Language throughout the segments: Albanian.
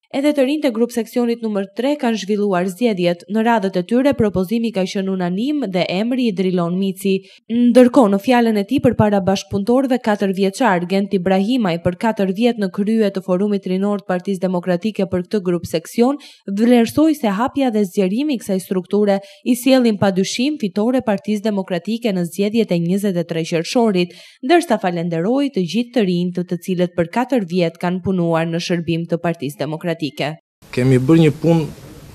Edhe të rinjtë e grup seksionit numër 3 kanë zhvilluar zgjedhjet. Në radhët e tyre propozimi ka qenë unanim dhe emri i Drilon Mici. Ndërkohë në fjalën e tij përpara bashkëpunëtorëve 4 vjeçar, Gent Ibrahimaj për 4 vjet në krye të Forumit Rinor të Partisë Demokratike për këtë grup seksion, vlerësoi se hapja dhe zgjerimi i kësaj strukture i sjellin padyshim fitore Partisë Demokratike në zgjedhjet e 23 qershorit, ndërsa falenderoi të gjithë të rinjtë të cilët për 4 vjet kanë punuar në shërbim të Partisë Demokratike. Kemi bërë një punë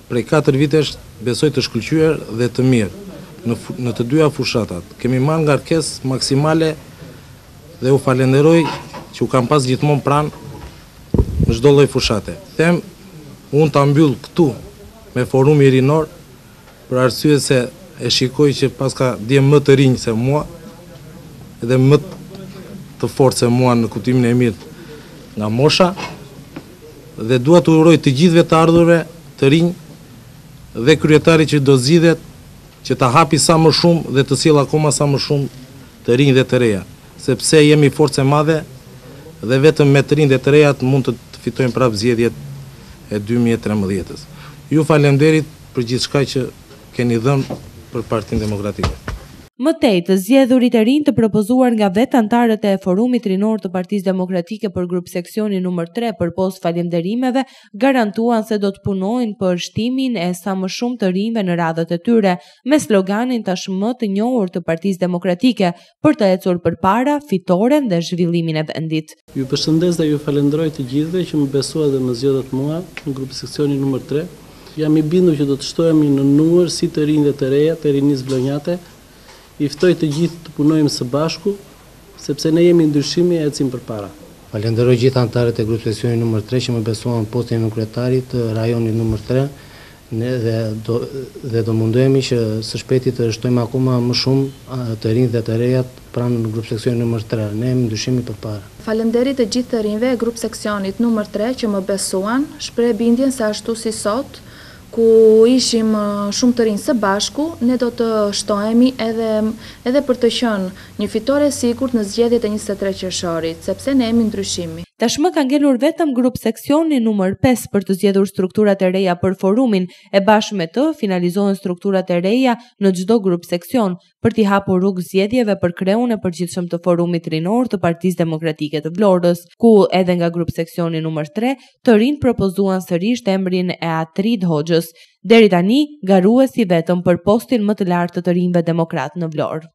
prej 4 vitesh, besoj të shkëlqyer dhe të mirë në të dyja fushatat. Kemi marrë ngarkesë maksimale dhe u falenderoj që u kam pas gjithmonë pranë në çdo lloj fushate. Them, unë ta mbyll këtu me Forumi Rinor për arsye se e shikoj që paska djem më të rinj se mua dhe më të fortë se mua në kuptimin e mirë nga mosha. Dhe dua të uroj të gjithëve të ardhurve të rinj dhe kryetarit që do zgjidhet që ta hapi sa më shumë dhe të sjellë akoma sa më shumë të rinj dhe të reja, sepse jemi forcë e madhe dhe vetëm me të rinj dhe të rejat mund të fitojmë prapë zgjedhjet e 2013-s. Ju falenderit për gjithçka që keni dhënë për Partinë Demokratike. Më tej, të zgjedhurit e rinj të propozuar nga vetë anëtarët e Forumit Rinor të Partisë Demokratike për grup seksioni numër 3 përpos falënderimeve, garantuan se do të punojnë për shtimin e sa më shumë të rinjve në radhët e tyre, me sloganin tashmë të njohur të Partisë Demokratike për të ecur përpara fitoren dhe zhvillimin e vendit. Ju përshëndes dhe ju falenderoj të gjithëve që më besuat dhe më zgjodhët mua në grup seksioni numër 3. Jam i bindur që do të shtohemi në numër si të rinj dhe të reja, të rinisë vlonjate. I ftoj të gjithë të punojmë së bashku, sepse ne jemi ndryshimi e ecim përpara. Falenderoj gjithë anëtarët e grup seksioni numër 3 që më besuan postin e kryetarit të rajonit numër 3 dhe do mundohemi që së shpejti të shtojmë akoma më shumë të rinj dhe të rejat pranë në grup seksioni numër 3. Ne jemi ndryshimi përpara. Falenderit të gjithë të rinjve e grup seksionit numër 3 që më besuan, shpreh bindjen se ashtu si sot, ku ishim shumë të rinj së bashku, ne do të shtohemi edhe për të qenë një fitore e sigurt në zgjedhjet e 23 qershorit, sepse ne jemi ndryshimi. Tashmë ka ngelur vetëm grup seksioni numër 5 për të zgjedhur strukturat e reja për forumin, e bashkë me të finalizohen strukturat e reja në çdo grup seksion për t'i hapur rrugë zgjedhjeve për kreun e përgjithshëm të Forumit Rinor të Partisë Demokratike të Vlorës, ku edhe nga grup seksioni numër 3 të rinj propozuan sërish emrin e Atrid Hoxhës, deri tani garuesi vetëm për postin më të lartë të rinjve demokrat në Vlorë.